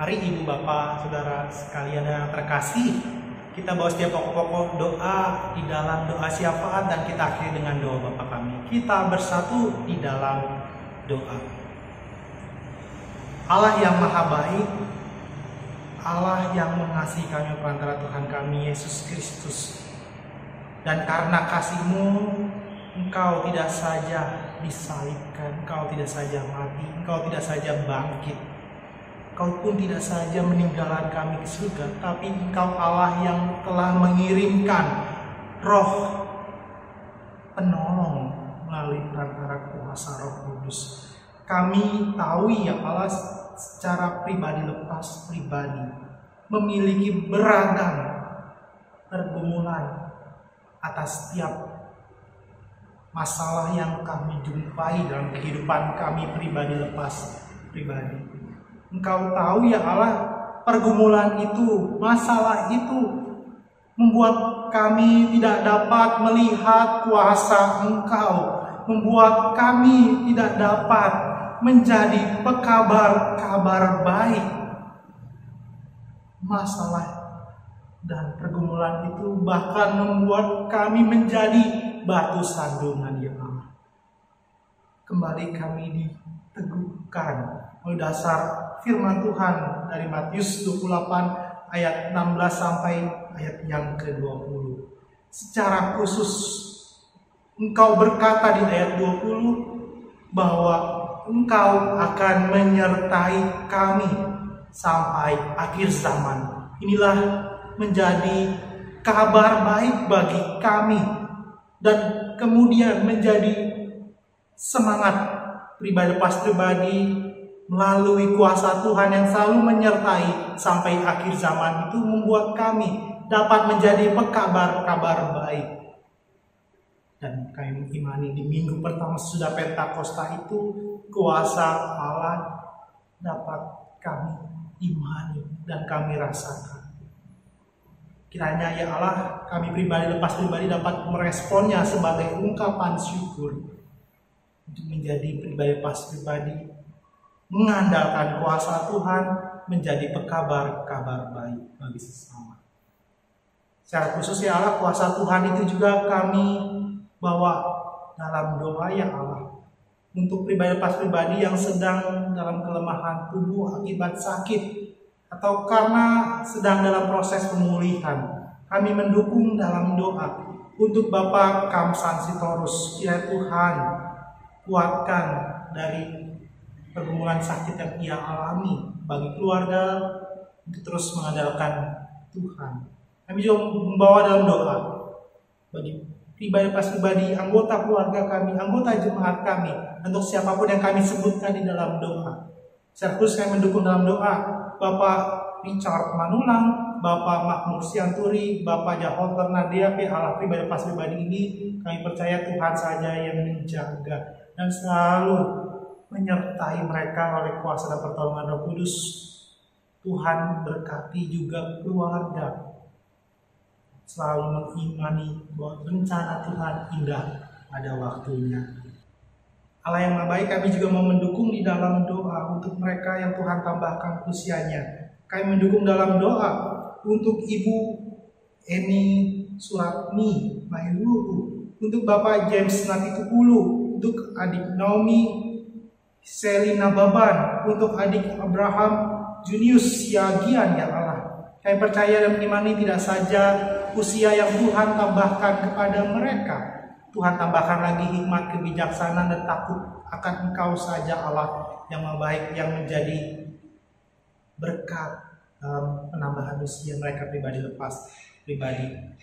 Mari Ibu Bapak Saudara sekalian yang terkasih, kita bawa setiap pokok-pokok doa di dalam doa syafaat dan kita akhiri dengan doa Bapa kami. Kita bersatu di dalam doa. Allah yang Maha Baik, Allah yang mengasihi kami perantara Tuhan kami Yesus Kristus. Dan karena kasih-Mu, Engkau tidak saja disalibkan, Engkau tidak saja mati, Engkau tidak saja bangkit, Engkau pun tidak saja meninggalkan kami ke surga, tapi Engkau Allah yang telah mengirimkan Roh penolong melalui perantara kuasa Roh Kudus. Kami tahu ya Allah secara pribadi lepas pribadi memiliki beragam pergumulan atas setiap masalah yang kami jumpai dalam kehidupan kami pribadi lepas pribadi. Engkau tahu ya Allah, pergumulan itu, masalah itu membuat kami tidak dapat melihat kuasa Engkau, membuat kami tidak dapat menjadi pekabar-kabar baik. Masalah dan pergumulan itu bahkan membuat kami menjadi batu sandungan ya Allah. Kembali kami diteguhkan oleh dasar firman Tuhan dari Matius 28 ayat 16 sampai ayat yang ke-20. Secara khusus Engkau berkata di ayat 20 bahwa Engkau akan menyertai kami sampai akhir zaman. Inilah menjadi kabar baik bagi kami dan kemudian menjadi semangat pribadi melalui kuasa Tuhan yang selalu menyertai sampai akhir zaman itu membuat kami dapat menjadi pekabar-kabar baik. Dan kami imani di minggu pertama sudah Pentakosta itu kuasa Allah dapat kami imani dan kami rasakan. Kiranya ya Allah, kami lepas pribadi dapat meresponnya sebagai ungkapan syukur untuk menjadi pribadi lepas pribadi, mengandalkan kuasa Tuhan, menjadi pekabar-kabar baik bagi sesama. Secara khusus ya Allah, kuasa Tuhan itu juga kami bawa dalam doa ya Allah, untuk pribadi lepas pribadi yang sedang dalam kelemahan tubuh akibat sakit atau karena sedang dalam proses pemulihan. Kami mendukung dalam doa untuk Bapak Kamsan Sitorus. Ya Tuhan, kuatkan dari pergumulan sakit yang ia alami bagi keluarga untuk terus mengandalkan Tuhan. Kami juga membawa dalam doa bagi pribadi lepas pribadi, anggota keluarga kami, anggota jemaat kami, untuk siapapun yang kami sebutkan di dalam doa. Secara khusus kami mendukung dalam doa Bapak Richard Manulang, Bapak Makmur Sianturi, Bapak Jaholter Nadia, Allah pribadi lepas pribadi ini kami percaya Tuhan saja yang menjaga dan selalu menyertai mereka oleh kuasa dan pertolongan Roh Kudus. Tuhan berkati juga keluarga, selalu mengimani bahwa rencana Tuhan indah pada waktunya. Allah yang Maha Baik, kami juga mau mendukung di dalam doa untuk mereka yang Tuhan tambahkan usianya. Kami mendukung dalam doa untuk Ibu Eni Suratmi Mailuru, untuk Bapak James Natikupulu, untuk adik Naomi Selina Baban, untuk adik Abraham Junius Yagian ya Allah. Kami percaya dan mengimani tidak saja usia yang Tuhan tambahkan kepada mereka, Tuhan tambahkan lagi hikmat, kebijaksanaan, dan takut akan Engkau saja Allah yang Maha Baik, yang menjadi berkat dalam penambahan usia mereka pribadi lepas pribadi.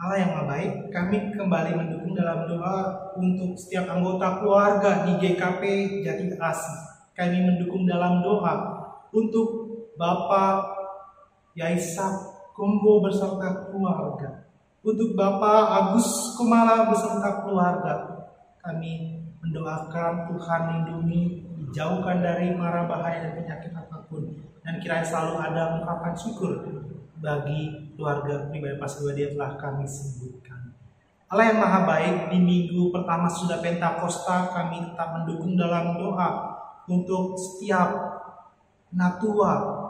Allah yang Maha Baik, kami kembali mendukung dalam doa untuk setiap anggota keluarga di GKP Jati Asih. Kami mendukung dalam doa untuk Bapak Yaisak Kombo beserta keluarga, untuk Bapak Agus Kumala beserta keluarga. Kami mendoakan Tuhan lindungi, dijauhkan dari mara bahaya dan penyakit apapun, dan kiranya selalu ada ungkapan syukur bagi keluarga pribadi lepas pribadi yang telah kami sebutkan. Allah yang Maha Baik, di minggu pertama sudah Pentakosta kami tetap mendukung dalam doa untuk setiap natua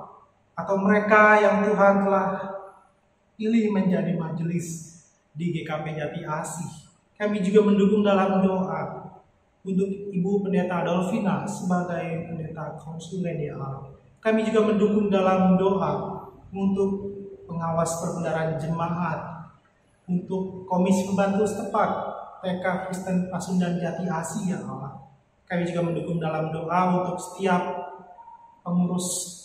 atau mereka yang Tuhan telah pilih menjadi majelis di GKP Jati Asih. Kami juga mendukung dalam doa untuk Ibu Pendeta Adolfina sebagai pendeta konsulen ya Allah. Kami juga mendukung dalam doa untuk pengawas perbendaharaan jemaat, untuk komisi pembantu setempat TK Kristen Pasundan Jati Asih ya Allah. Kami juga mendukung dalam doa untuk setiap pengurus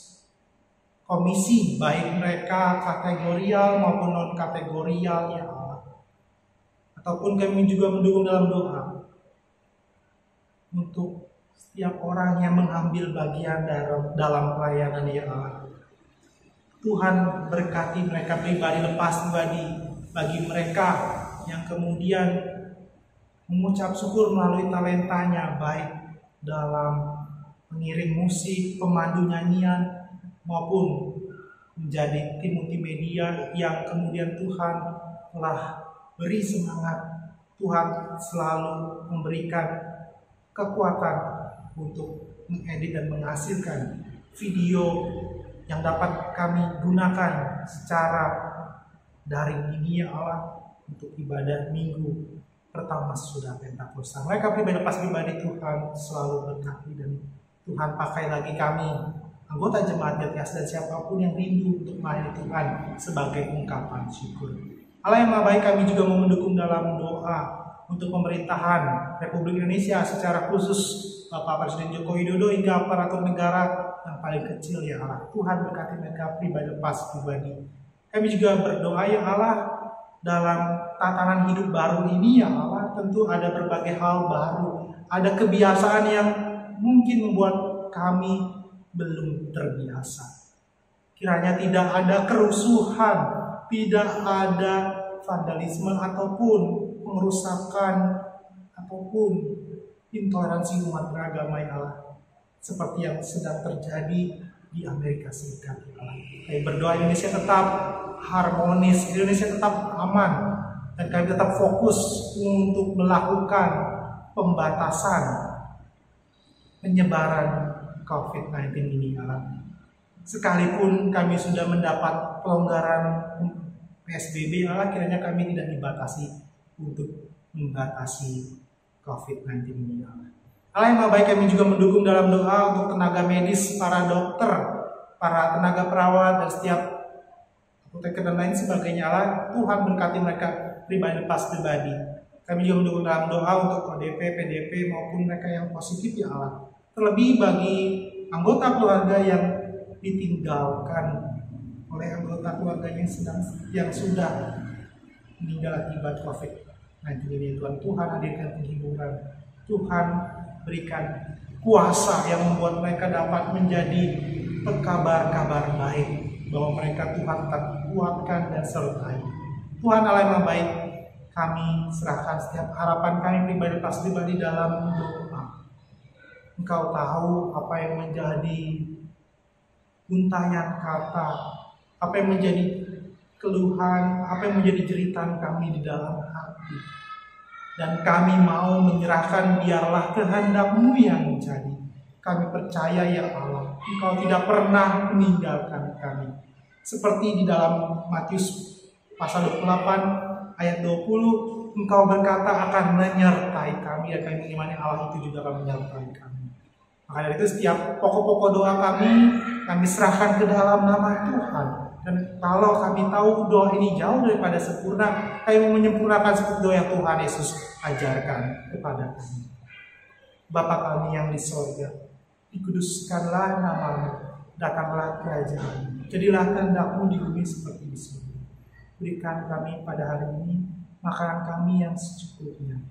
komisi, baik mereka kategorial maupun non kategorial ya Allah. Ataupun kami juga mendukung dalam doa untuk setiap orang yang mengambil bagian dalam pelayanan ya Allah. Tuhan berkati mereka pribadi lepas pribadi, bagi mereka yang kemudian mengucap syukur melalui talentanya, baik dalam mengiring musik, pemandu nyanyian, maupun menjadi tim multimedia yang kemudian Tuhan telah beri semangat. Tuhan selalu memberikan kekuatan untuk mengedit dan menghasilkan video yang dapat kami gunakan secara daring ini ya Allah, untuk ibadah minggu pertama sudah Pentakosta. Mereka pribadi lepas pribadi Tuhan selalu berkati, dan Tuhan pakai lagi kami anggota jemaat Jati Asih dan siapapun yang rindu untuk melayani Tuhan sebagai ungkapan syukur. Allah yang Maha Baik, kami juga mau mendukung dalam doa untuk pemerintahan Republik Indonesia, secara khusus Bapak Presiden Joko Widodo hingga aparatur negara yang paling kecil ya Allah. Tuhan berkati mereka pribadi lepas pribadi. Kami juga berdoa ya Allah, dalam tatanan hidup baru ini ya Allah, tentu ada berbagai hal baru, ada kebiasaan yang mungkin membuat kami belum terbiasa. Kiranya tidak ada kerusuhan, tidak ada vandalisme ataupun pengerusakan ataupun intoleransi umat beragama ya Allah, seperti yang sedang terjadi di Amerika Serikat. Kami berdoa Indonesia tetap harmonis, Indonesia tetap aman, dan kami tetap fokus untuk melakukan pembatasan penyebaran COVID-19 ini. Sekalipun kami sudah mendapat pelonggaran PSBB, kiranya kami tidak dibatasi untuk membatasi COVID-19 ini. Allah yang Maha Baik, kami juga mendukung dalam doa untuk tenaga medis, para dokter, para tenaga perawat, dan setiap apoteker dan lain sebagainya. Allah, Tuhan berkati mereka pribadi. Kami juga mendukung dalam doa untuk ODP, PDP maupun mereka yang positif, ya Allah. Terlebih bagi anggota keluarga yang ditinggalkan oleh anggota keluarga yang sudah meninggal akibat COVID-19 ini. Tuhan hadirkan penghiburan, Tuhan berikan kuasa yang membuat mereka dapat menjadi pekabar-kabar baik, bahwa mereka Tuhan tetap kuatkan dan sertai. Tuhan Allah yang Maha Baik, kami serahkan setiap harapan kami pribadi dalam doa. Engkau tahu apa yang menjadi untayan kata, apa yang menjadi keluhan, apa yang menjadi jeritan kami di dalam hati. Dan kami mau menyerahkan, biarlah kehendak-Mu yang menjadi. Kami percaya, ya Allah, Engkau tidak pernah meninggalkan kami. Seperti di dalam Matius pasal 28 ayat 20, Engkau berkata akan menyertai kami, dan kami mengimani Allah itu juga akan menyertai kami. Maka dari itu setiap pokok-pokok doa kami serahkan ke dalam nama Tuhan. Dan kalau kami tahu doa ini jauh daripada sempurna, kami mau menyempurnakan seperti doa yang Tuhan Yesus ajarkan kepada kami. Bapa kami yang di sorga, dikuduskanlah nama-Mu, datanglah kerajaan-Mu, jadilah kehendak-Mu di bumi seperti di surga. Berikan kami pada hari ini makanan kami yang secukupnya.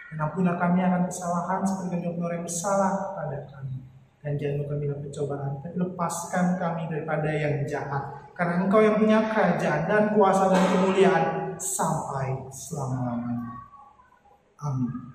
Dan ampunilah kami akan kesalahan seperti kami orang yang bersalah kepada kami. Dan jangan kami dalam pencobaan, tapi lepaskan kami daripada yang jahat. Karena Engkau yang punya kerajaan dan kuasa dan kemuliaan sampai selama-lamanya. Amin.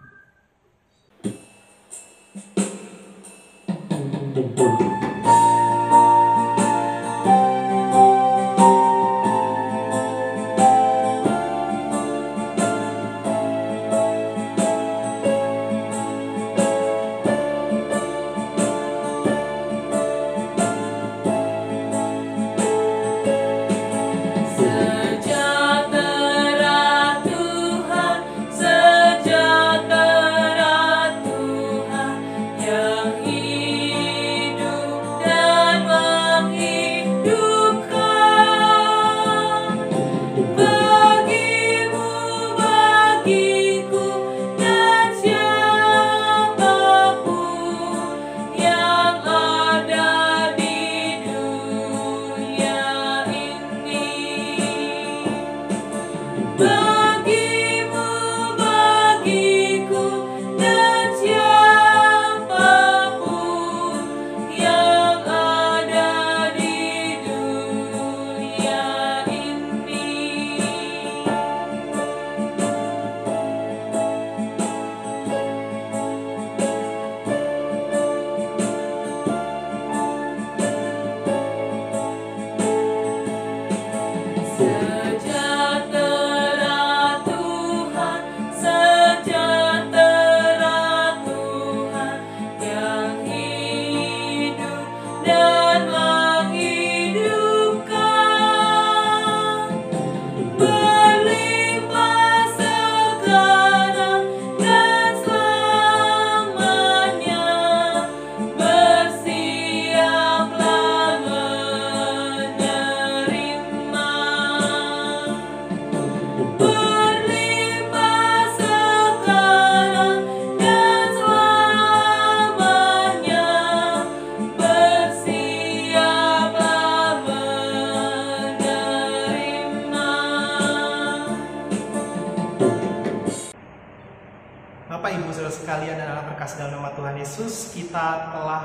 sekalian dan anak terkasih dalam nama Tuhan Yesus, kita telah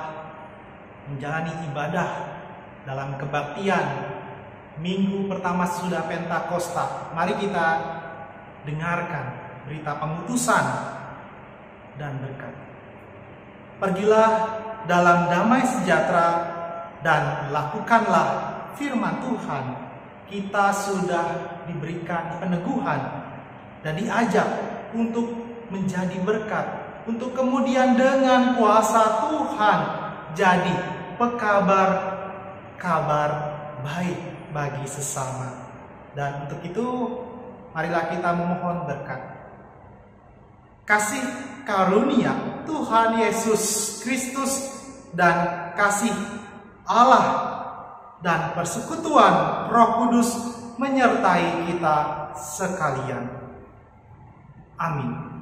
menjalani ibadah dalam kebaktian minggu pertama sudah Pentakosta. Mari kita dengarkan berita pengutusan dan berkat. Pergilah dalam damai sejahtera dan lakukanlah firman Tuhan. Kita sudah diberikan peneguhan dan diajak untuk menjadi berkat, untuk kemudian dengan kuasa Tuhan jadi kabar baik bagi sesama. Dan untuk itu marilah kita memohon berkat. Kasih karunia Tuhan Yesus Kristus dan kasih Allah dan persekutuan Roh Kudus menyertai kita sekalian. Amin.